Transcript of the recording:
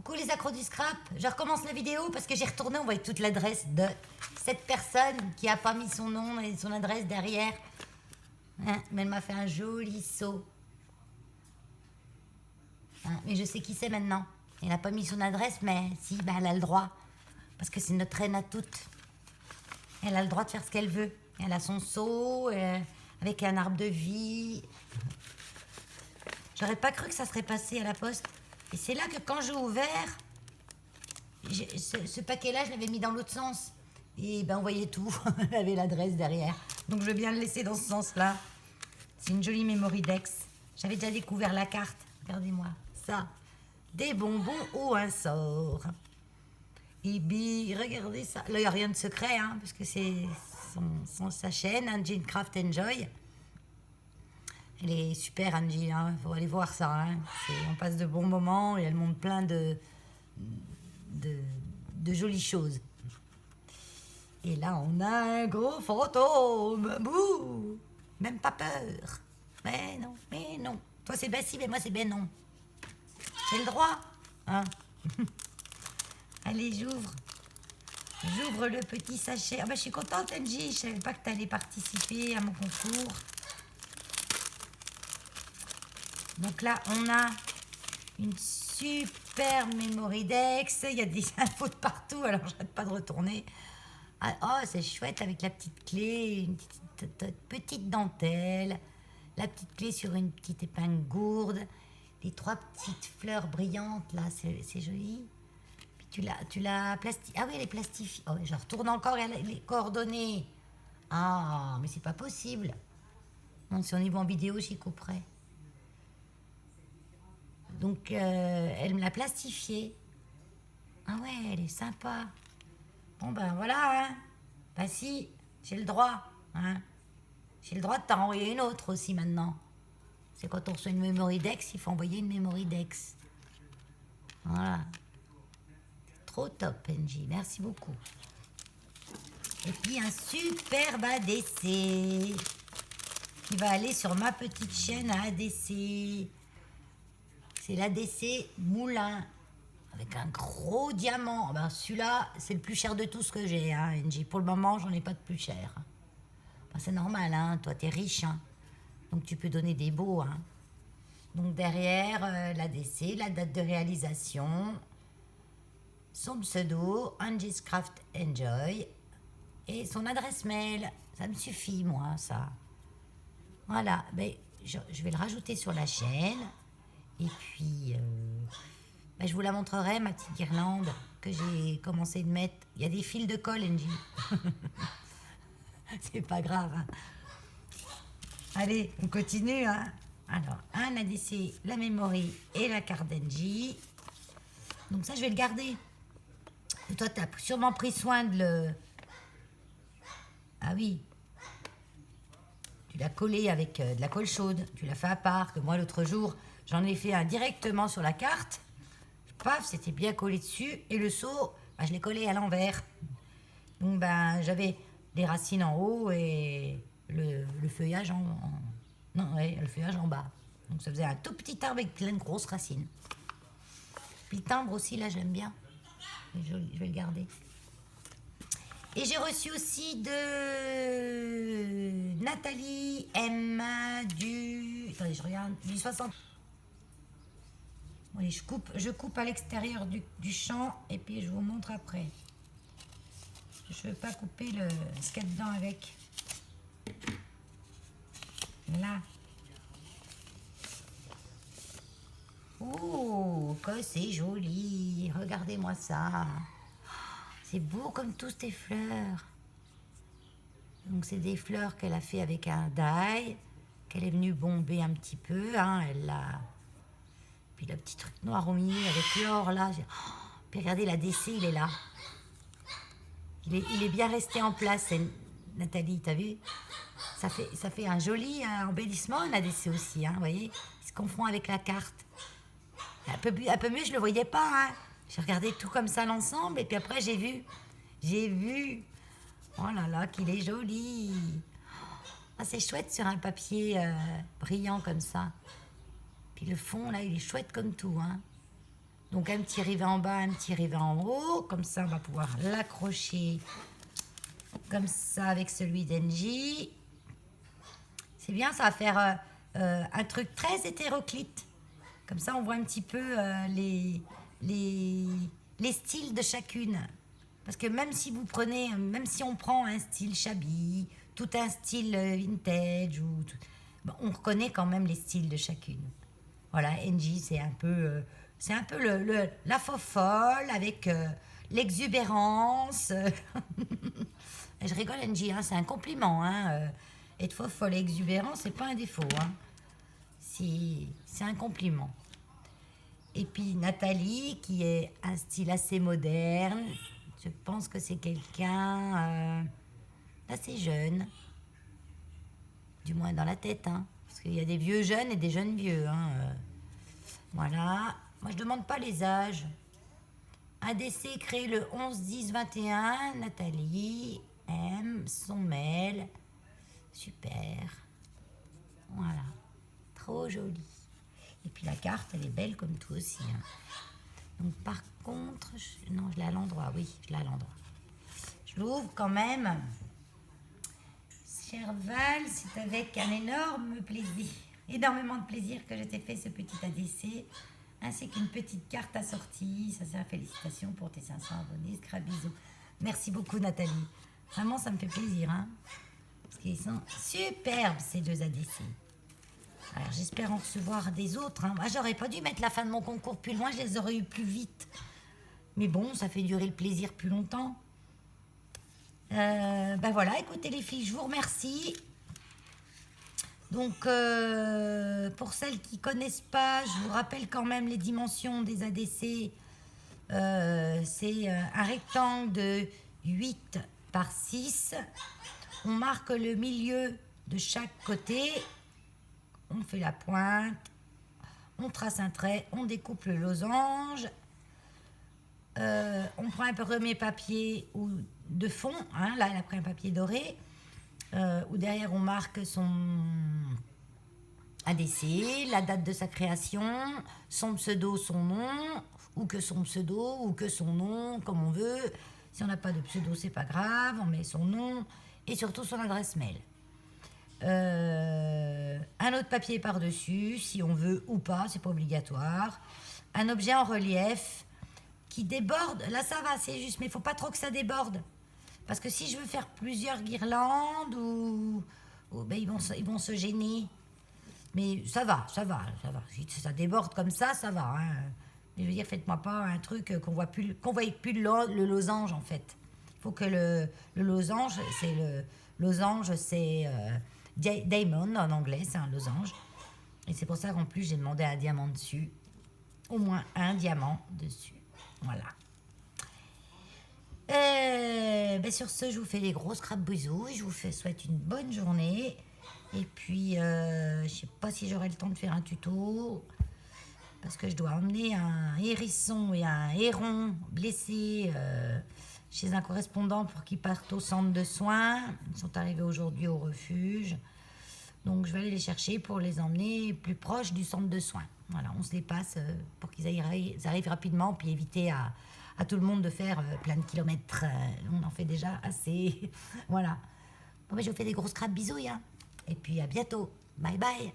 Coucou les accros du scrap, je recommence la vidéo parce que j'ai retourné, on voit toute l'adresse de cette personne qui a pas mis son nom et son adresse derrière. Hein, mais elle m'a fait un joli saut. Hein, mais je sais qui c'est maintenant. Elle n'a pas mis son adresse, mais si, ben elle a le droit. Parce que c'est notre reine à toutes. Elle a le droit de faire ce qu'elle veut. Elle a son seau, avec un arbre de vie. J'aurais pas cru que ça serait passé à la poste. Et c'est là que quand j'ai ouvert, ce paquet-là, je l'avais mis dans l'autre sens. Et ben on voyait tout. Elle avait l'adresse derrière. Donc je veux bien le laisser dans ce sens-là. C'est une jolie Memorydex. J'avais déjà découvert la carte. Regardez-moi ça. Des bonbons ou un sort. Et bien, regardez ça. Là, il n'y a rien de secret, hein, parce que c'est sa chaîne, Angie Craft Enjoy. Elle est super, Angie, hein. Faut aller voir ça. Hein. On passe de bons moments et elle montre plein de jolies choses. Et là, on a un gros fantôme. Bouh! Même pas peur. Mais non. Toi, c'est ben si, mais moi, c'est ben non. J'ai le droit. Hein. Allez, j'ouvre. J'ouvre le petit sachet. Ah ben, je suis contente, Angie. Je savais pas que tu allais participer à mon concours. Donc là, on a une super Memorydex. Il y a des infos de partout, alors j'arrête pas de retourner. Ah, oh, c'est chouette avec la petite clé, une petite dentelle, la petite clé sur une petite épingle gourde, les 3 petites fleurs brillantes, là, c'est joli. Puis tu l'as plastifiée. Ah oui, elle est plastifiée. Oh, je retourne encore les coordonnées. Ah, mais c'est pas possible. Non, si on y va en vidéo, j'y couperai. Donc, elle me l'a plastifiée. Ah ouais, elle est sympa. Bon, ben voilà, hein. Ben si, j'ai le droit. Hein. J'ai le droit de t'en envoyer une autre aussi maintenant. C'est quand on reçoit une Memorydex, il faut envoyer une Memorydex. Voilà. Trop top, Angie. Merci beaucoup. Et puis, un superbe ADC qui va aller sur ma petite chaîne à ADC. C'est l'ADC Moulin, avec un gros diamant. Ben, celui-là, c'est le plus cher de tout ce que j'ai, hein, Angie. Pour le moment, j'en ai pas de plus cher. Ben, c'est normal, hein. Toi, t'es riche, hein. Donc, tu peux donner des beaux, hein. Donc, derrière l'ADC, la date de réalisation, son pseudo, Angie's Craft Enjoy, et son adresse mail. Ça me suffit, moi, ça. Voilà. Ben, je vais le rajouter sur la chaîne. Et puis, ben, je vous la montrerai, ma petite guirlande que j'ai commencé de mettre. Il y a des fils de colle, Angie. C'est pas grave. Hein. Allez, on continue. Hein. Alors, un ADC, la Memory et la carte d'Angie. Donc ça, je vais le garder. Et toi, tu as sûrement pris soin de le... Ah oui. Tu l'as collé avec de la colle chaude. Tu l'as fait à part. Que moi, l'autre jour, j'en ai fait un directement sur la carte. Paf, c'était bien collé dessus. Et le seau, ben, je l'ai collé à l'envers. Donc, ben, j'avais les racines en haut et le feuillage non, ouais, le feuillage en bas. Donc, ça faisait un tout petit arbre avec plein de grosses racines. Puis le timbre aussi, là, j'aime bien. Je vais le garder. Et j'ai reçu aussi de Nathalie M du... Attendez, je regarde. Du 60... Oui, je coupe à l'extérieur du champ et puis je vous montre après. Je ne veux pas couper ce qu'il y a dedans avec. Là. Oh, que c'est joli. Regardez-moi ça. C'est beau comme tous ces fleurs. Donc c'est des fleurs qu'elle a fait avec un dye, qu'elle est venue bomber un petit peu. Hein, elle l'a... Puis le petit truc noir au milieu avec l'or là. Oh, puis regardez, l'ADC, il est là. Il est bien resté en place, Nathalie, t'as vu? Ça fait un joli embellissement, un ADC aussi, hein, vous voyez? Il se confond avec la carte. Un peu mieux, je ne le voyais pas. Hein. J'ai regardé tout comme ça l'ensemble et puis après j'ai vu. Oh là là, qu'il est joli. Ah, c'est chouette sur un papier brillant comme ça. Puis le fond, là, il est chouette comme tout. Hein. Donc un petit rivet en bas, un petit rivet en haut. Comme ça, on va pouvoir l'accrocher comme ça avec celui d'Engie. C'est bien, ça va faire un truc très hétéroclite. Comme ça, on voit un petit peu les styles de chacune. Parce que même si vous prenez, même si on prend un style shabby, tout un style vintage, bon, on reconnaît quand même les styles de chacune. Voilà, Angie, c'est un peu la fofolle avec l'exubérance. Je rigole, Angie, hein, c'est un compliment. Hein, être fofolle et exubérant, c'est pas un défaut. Hein. C'est un compliment. Et puis Nathalie, qui est un style assez moderne. Je pense que c'est quelqu'un d'assez jeune. Du moins dans la tête. Hein, parce qu'il y a des vieux jeunes et des jeunes vieux. Hein, voilà. Moi, je ne demande pas les âges. ADC créé le 11-10-21. Nathalie, M, son mail. Super. Voilà. Trop joli. Et puis la carte, elle est belle comme tout aussi. Hein. Donc par contre, non, je l'ai à l'endroit. Oui, je l'ai à l'endroit. Je l'ouvre quand même. Cher Val, c'est avec un énormément de plaisir que je t'ai fait ce petit ADC, ainsi qu'une petite carte assortie. Ça sert, félicitations pour tes 500 abonnés. Scrap bisous. Merci beaucoup Nathalie. Vraiment, ça me fait plaisir. Hein, parce qu'ils sont superbes ces deux ADC. Alors j'espère en recevoir des autres. Hein. Moi, j'aurais pas dû mettre la fin de mon concours plus loin, je les aurais eu plus vite. Mais bon, ça fait durer le plaisir plus longtemps. Ben voilà, écoutez les filles, je vous remercie. Donc, pour celles qui ne connaissent pas, je vous rappelle quand même les dimensions des ADC. C'est un rectangle de 8 par 6. On marque le milieu de chaque côté. On fait la pointe. On trace un trait. On découpe le losange. On prend un premier papier de fond. Hein, là, elle a pris un papier doré. Où derrière, on marque son ADC, la date de sa création, son pseudo, son nom, ou que son pseudo, ou que son nom, comme on veut. Si on n'a pas de pseudo, c'est pas grave, on met son nom et surtout son adresse mail. Un autre papier par-dessus, si on veut ou pas, c'est pas obligatoire. Un objet en relief qui déborde. Là, ça va, c'est juste, mais il faut pas trop que ça déborde. Parce que si je veux faire plusieurs guirlandes, ben ils vont se gêner. Mais ça va. Si ça déborde comme ça va. Hein. Mais je veux dire, faites-moi pas un truc qu'on voit plus le losange, en fait. Il faut que le losange, c'est diamond en anglais, c'est un losange. Et c'est pour ça qu'en plus, j'ai demandé un diamant dessus. Au moins un diamant dessus. Voilà. Ben sur ce, je vous fais des gros scrap bisous. Je vous souhaite une bonne journée. Et puis, je sais pas si j'aurai le temps de faire un tuto. Parce que je dois emmener un hérisson et un héron blessés chez un correspondant pour qu'ils partent au centre de soins. Ils sont arrivés aujourd'hui au refuge. Donc, je vais aller les chercher pour les emmener plus proche du centre de soins. Voilà, on se les passe pour qu'ils arrivent rapidement, puis éviter à tout le monde de faire plein de kilomètres. On en fait déjà assez. Voilà. Bon, ben, je vous fais des grosses crabes bisous. Hein. Et puis, à bientôt. Bye bye.